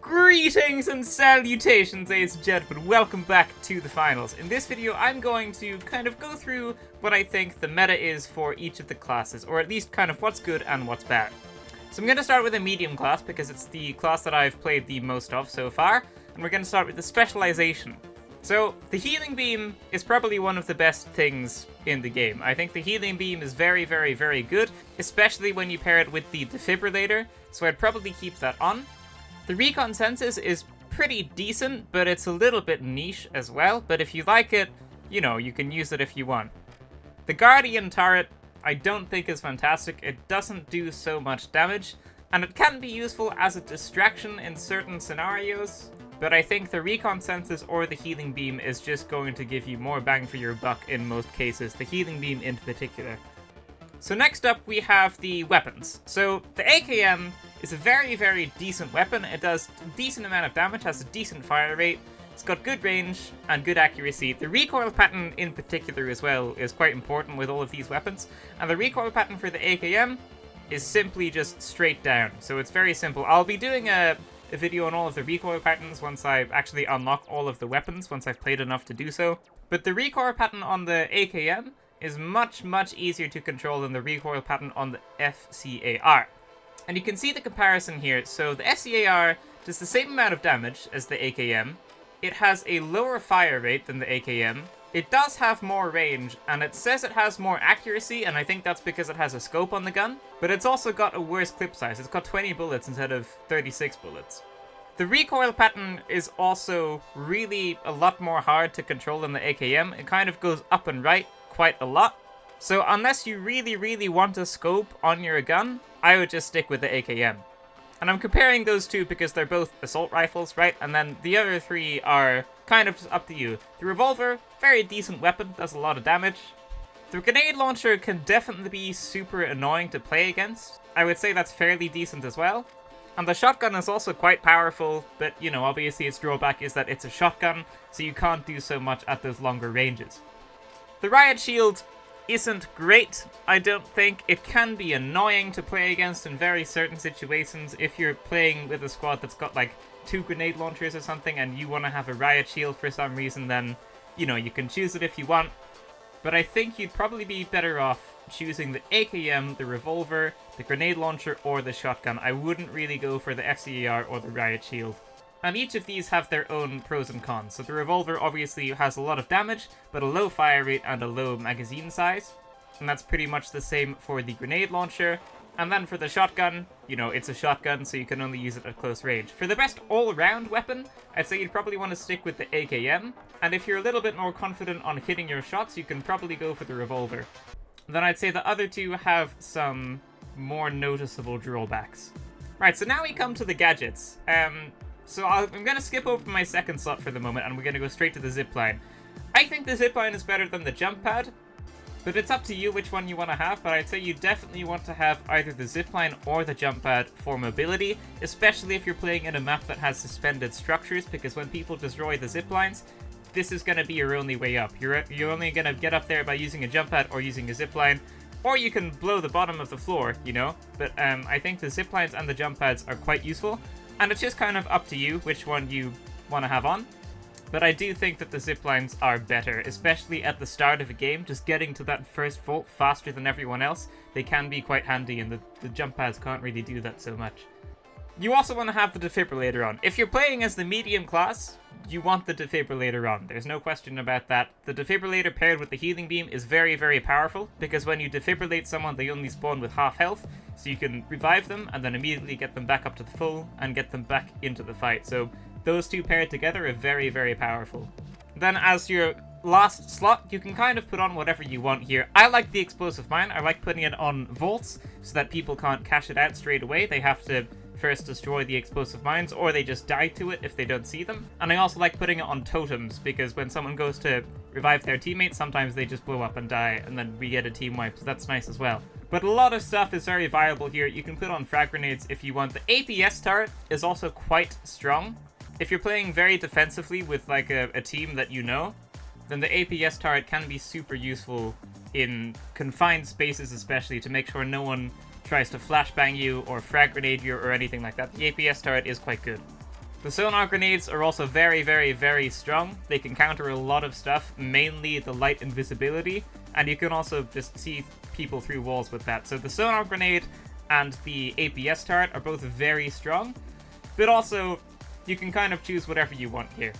Greetings and salutations, ladies and gentlemen. Welcome back to the finals. In this video, I'm going to kind of go through what I think the meta is for each of the classes, or at least kind of what's good and what's bad. So I'm going to start with a medium class because it's the class that I've played the most of so far, and we're going to start with the specialization. So the healing beam is probably one of the best things in the game. I think the healing beam is very, very, very good, especially when you pair it with the defibrillator, so I'd probably keep that on. The recon census is pretty decent, but it's a little bit niche as well, but if you like it, you know, you can use it if you want. The Guardian turret I don't think is fantastic. It doesn't do so much damage, and it can be useful as a distraction in certain scenarios, but I think the recon census or the healing beam is just going to give you more bang for your buck in most cases, the healing beam in particular. So next up we have the weapons. So the AKM is a very, very decent weapon. It does a decent amount of damage, has a decent fire rate, it's got good range and good accuracy. The recoil pattern in particular as well is quite important with all of these weapons, and the recoil pattern for the AKM is simply just straight down, so it's very simple. I'll be doing a video on all of the recoil patterns once I actually unlock all of the weapons, once I've played enough to do so. But the recoil pattern on the AKM is much, much easier to control than the recoil pattern on the FCAR. And you can see the comparison here. So the FCAR does the same amount of damage as the AKM. It has a lower fire rate than the AKM. It does have more range, and it says it has more accuracy, and I think that's because it has a scope on the gun. But it's also got a worse clip size. It's got 20 bullets instead of 36 bullets. The recoil pattern is also really a lot more hard to control than the AKM. It kind of goes up and right quite a lot. So unless you really, really want a scope on your gun, I would just stick with the AKM. And I'm comparing those two because they're both assault rifles, right? And then the other three are kind of just up to you. The revolver, very decent weapon, does a lot of damage. The grenade launcher can definitely be super annoying to play against. I would say that's fairly decent as well. And the shotgun is also quite powerful, but, you know, obviously its drawback is that it's a shotgun, so you can't do so much at those longer ranges. The riot shield isn't great, I don't think. It can be annoying to play against in very certain situations. If you're playing with a squad that's got like 2 grenade launchers or something and you want to have a riot shield for some reason, then, you know, you can choose it if you want. But I think you'd probably be better off choosing the AKM, the revolver, the grenade launcher, or the shotgun. I wouldn't really go for the FCAR or the riot shield. And each of these have their own pros and cons. So the revolver obviously has a lot of damage, but a low fire rate and a low magazine size. And that's pretty much the same for the grenade launcher. And then for the shotgun, you know, it's a shotgun, so you can only use it at close range. For the best all-around weapon, I'd say you'd probably want to stick with the AKM. And if you're a little bit more confident on hitting your shots, you can probably go for the revolver. Then I'd say the other two have some more noticeable drawbacks. Right, so now we come to the gadgets. So I'm going to skip over my second slot for the moment, and we're going to go straight to the zipline. I think the zipline is better than the jump pad, but it's up to you which one you want to have, but I'd say you definitely want to have either the zipline or the jump pad for mobility, especially if you're playing in a map that has suspended structures, because when people destroy the ziplines, this is going to be your only way up. You're only going to get up there by using a jump pad or using a zipline, or you can blow the bottom of the floor, you know? But I think the ziplines and the jump pads are quite useful. And it's just kind of up to you which one you want to have on. But I do think that the ziplines are better, especially at the start of a game. Just getting to that first vault faster than everyone else, they can be quite handy, and the jump pads can't really do that so much. You also want to have the defibrillator on. If you're playing as the medium class, you want the defibrillator on. There's no question about that. The defibrillator paired with the healing beam is very, very powerful, because when you defibrillate someone, they only spawn with half health, so you can revive them and then immediately get them back up to the full and get them back into the fight. So those two paired together are very, very powerful. Then as your last slot, you can kind of put on whatever you want here. I like the explosive mine. I like putting it on vaults so that people can't cash it out straight away. They have to first destroy the explosive mines, or they just die to it if they don't see them. And I also like putting it on totems, because when someone goes to revive their teammates, sometimes they just blow up and die, and then we get a team wipe, so that's nice as well. But a lot of stuff is very viable here. You can put on frag grenades if you want. The APS turret is also quite strong. If you're playing very defensively with like a team that you know, then the APS turret can be super useful in confined spaces, especially to make sure no one tries to flashbang you or frag grenade you or anything like that. The APS turret is quite good. The sonar grenades are also very, very, very strong. They can counter a lot of stuff, mainly the light invisibility, and you can also just see people through walls with that. So the sonar grenade and the APS turret are both very strong, but also you can kind of choose whatever you want here.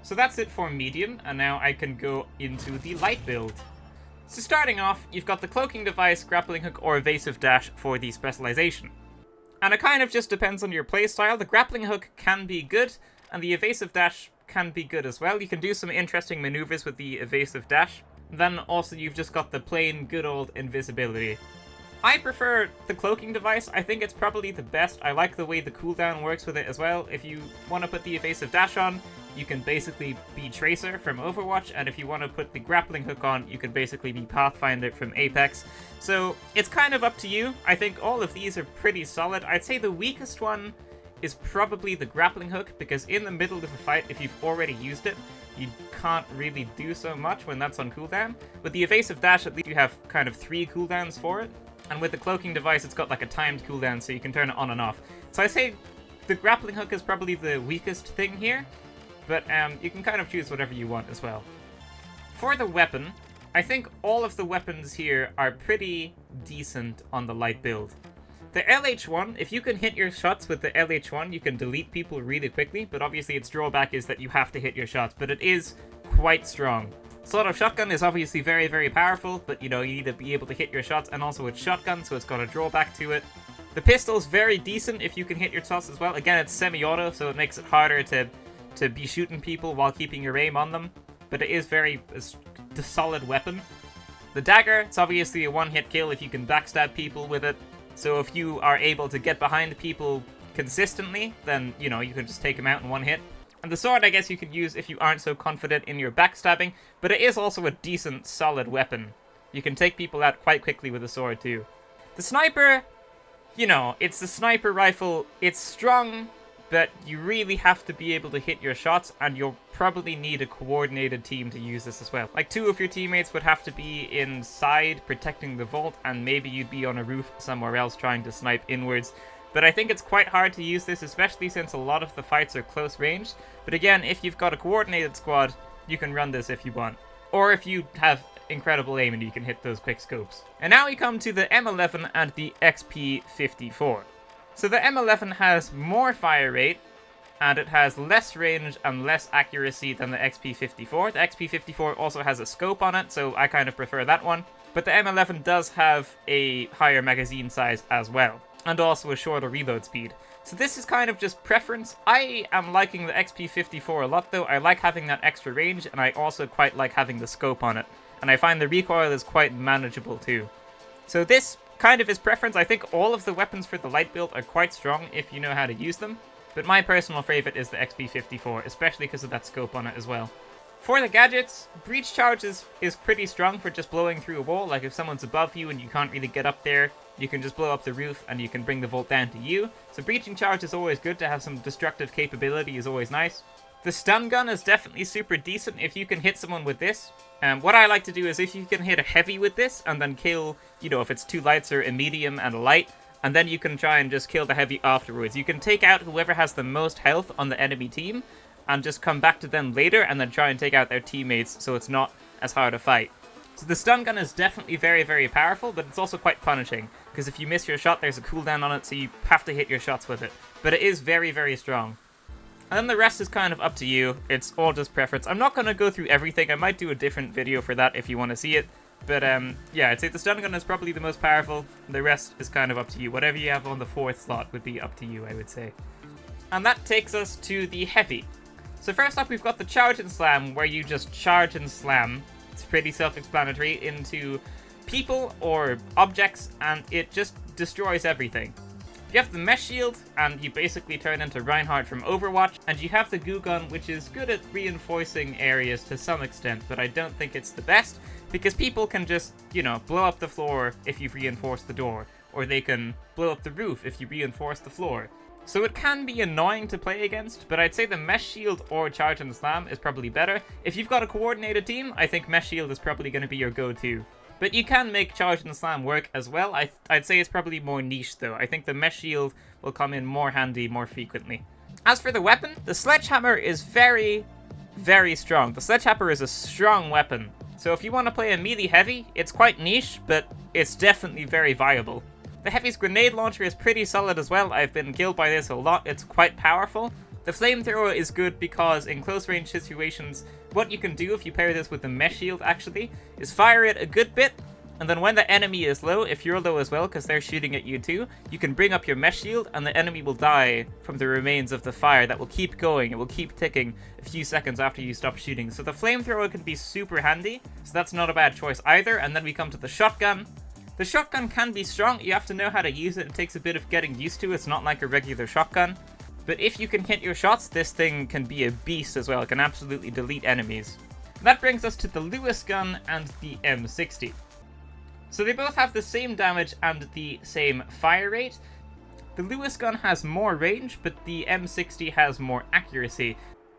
So that's it for medium, and now I can go into the light build. So starting off, you've got the cloaking device, grappling hook, or evasive dash for the specialization. And it kind of just depends on your playstyle. The grappling hook can be good, and the evasive dash can be good as well. You can do some interesting maneuvers with the evasive dash. Then also you've just got the plain good old invisibility. I prefer the cloaking device. I think it's probably the best. I like the way the cooldown works with it as well. If you want to put the evasive dash on, you can basically be Tracer from Overwatch, and if you want to put the grappling hook on, you can basically be Pathfinder from Apex. So it's kind of up to you. I think all of these are pretty solid. I'd say the weakest one is probably the grappling hook, because in the middle of a fight, if you've already used it, you can't really do so much when that's on cooldown. With the evasive dash, at least you have kind of 3 cooldowns for it. And with the cloaking device, it's got like a timed cooldown, so you can turn it on and off. So I say the grappling hook is probably the weakest thing here, but you can kind of choose whatever you want as well. For the weapon, I think all of the weapons here are pretty decent on the light build. The LH1, if you can hit your shots with the LH1, you can delete people really quickly, but obviously its drawback is that you have to hit your shots, but it is quite strong. Sawed-off shotgun is obviously very, very powerful, but you know, you need to be able to hit your shots, and also it's shotgun, so it's got a drawback to it. The pistol's very decent if you can hit your shots as well. Again, it's semi-auto, so it makes it harder to be shooting people while keeping your aim on them, but it is a solid weapon. The dagger, it's obviously a one-hit kill if you can backstab people with it, so if you are able to get behind people consistently, then, you know, you can just take them out in one hit. And the sword, I guess you could use if you aren't so confident in your backstabbing, but it is also a decent, solid weapon. You can take people out quite quickly with a sword, too. The sniper, you know, it's the sniper rifle. It's strong, but you really have to be able to hit your shots, and you'll probably need a coordinated team to use this as well. Like, 2 of your teammates would have to be inside protecting the vault, and maybe you'd be on a roof somewhere else trying to snipe inwards. But I think it's quite hard to use this, especially since a lot of the fights are close range. But again, if you've got a coordinated squad, you can run this if you want. Or if you have incredible aim and you can hit those quick scopes. And now we come to the M11 and the XP54. So the M11 has more fire rate, and it has less range and less accuracy than the XP54. The XP54 also has a scope on it, so I kind of prefer that one. But the M11 does have a higher magazine size as well, and also a shorter reload speed. So this is kind of just preference. I am liking the XP54 a lot though. I like having that extra range, and I also quite like having the scope on it. And I find the recoil is quite manageable too. So this kind of is preference. I think all of the weapons for the light build are quite strong if you know how to use them. But my personal favorite is the XP54, especially because of that scope on it as well. For the gadgets, Breach Charge is pretty strong for just blowing through a wall. Like if someone's above you and you can't really get up there, you can just blow up the roof and you can bring the vault down to you. So Breaching Charge is always good. To have some destructive capability is always nice. The stun gun is definitely super decent if you can hit someone with this. What I like to do is if you can hit a heavy with this and then kill, you know, if it's 2 lights or a medium and a light, and then you can try and just kill the heavy afterwards. You can take out whoever has the most health on the enemy team and just come back to them later and then try and take out their teammates so it's not as hard a fight. So the stun gun is definitely very, very powerful, but it's also quite punishing, because if you miss your shot, there's a cooldown on it, so you have to hit your shots with it. But it is very, very strong. And then the rest is kind of up to you. It's all just preference. I'm not going to go through everything. I might do a different video for that if you want to see it. But yeah, I'd say the stun gun is probably the most powerful. The rest is kind of up to you. Whatever you have on the 4th slot would be up to you, I would say. And that takes us to the heavy. So first up, we've got the Charge and Slam, where you just charge and slam. It's pretty self-explanatory, into people or objects, and it just destroys everything. You have the Mesh Shield, and you basically turn into Reinhardt from Overwatch, and you have the Goo Gun, which is good at reinforcing areas to some extent, but I don't think it's the best, because people can just, you know, blow up the floor if you've reinforced the door, or they can blow up the roof if you reinforce the floor. So it can be annoying to play against, but I'd say the Mesh Shield or Charge and Slam is probably better. If you've got a coordinated team, I think Mesh Shield is probably going to be your go-to. But you can make Charge and Slam work as well. I'd say it's probably more niche though. I think the Mesh Shield will come in more handy more frequently. As for the weapon, the sledgehammer is very, very strong. The sledgehammer is a strong weapon. So if you want to play a melee heavy, it's quite niche, but it's definitely very viable. The heavy's grenade launcher is pretty solid as well. I've been killed by this a lot. It's quite powerful. The flamethrower is good because in close range situations, what you can do if you pair this with the mesh shield actually, is fire it a good bit, and then when the enemy is low, if you're low as well because they're shooting at you too, you can bring up your mesh shield and the enemy will die from the remains of the fire that will keep going. It will keep ticking a few seconds after you stop shooting. So the flamethrower can be super handy, so that's not a bad choice either. And then we come to the shotgun. The shotgun can be strong. You have to know how to use it. It takes a bit of getting used to. It's not like a regular shotgun. But if you can hit your shots, this thing can be a beast as well. It can absolutely delete enemies. That brings us to the Lewis gun and the M60. So they both have the same damage and the same fire rate. The Lewis gun has more range, but the M60 has more accuracy.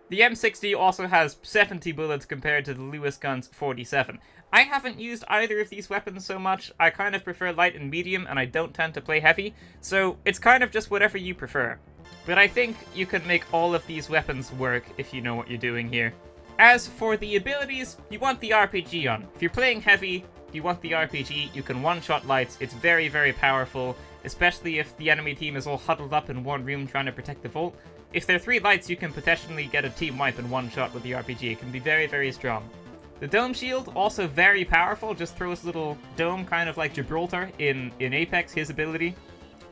The M60 also has 70 bullets compared to the Lewis gun's 47. I haven't used either of these weapons so much. I kind of prefer light and medium, and I don't tend to play heavy, so it's kind of just whatever you prefer. But I think you can make all of these weapons work if you know what you're doing here. As for the abilities, you want the RPG on. If you're playing heavy, you want the RPG, you can one-shot lights. It's very, very powerful, especially if the enemy team is all huddled up in one room trying to protect the vault. If there are 3 lights, you can potentially get a team wipe in one shot with the RPG. It can be very, very strong. The dome shield, also very powerful, just throws a little dome, kind of like Gibraltar in Apex, his ability.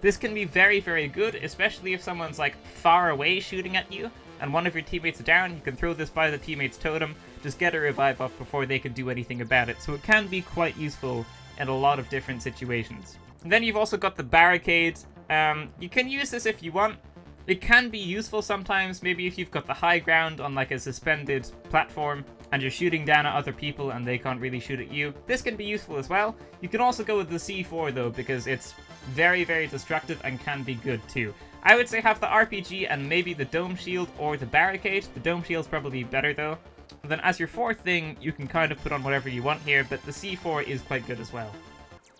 This can be very, very good, especially if someone's like far away shooting at you, and one of your teammates are down. You can throw this by the teammate's totem, just get a revive off before they can do anything about it. So it can be quite useful in a lot of different situations. And then you've also got the barricade. You can use this if you want. It can be useful sometimes, maybe if you've got the high ground on like a suspended platform and you're shooting down at other people and they can't really shoot at you. This can be useful as well. You can also go with the C4 though, because it's very, very destructive and can be good too. I would say have the RPG and maybe the dome shield or the barricade. The dome shield's probably better though. And then as your 4th thing, you can kind of put on whatever you want here, but the C4 is quite good as well.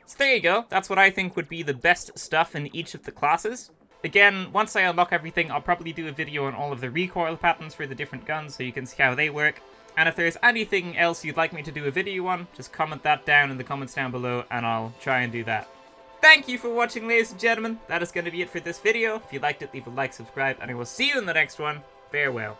So there you go. That's what I think would be the best stuff in each of the classes. Again, once I unlock everything, I'll probably do a video on all of the recoil patterns for the different guns so you can see how they work. And if there's anything else you'd like me to do a video on, just comment that down in the comments down below and I'll try and do that. Thank you for watching, ladies and gentlemen. That is going to be it for this video. If you liked it, leave a like, subscribe, and I will see you in the next one. Farewell.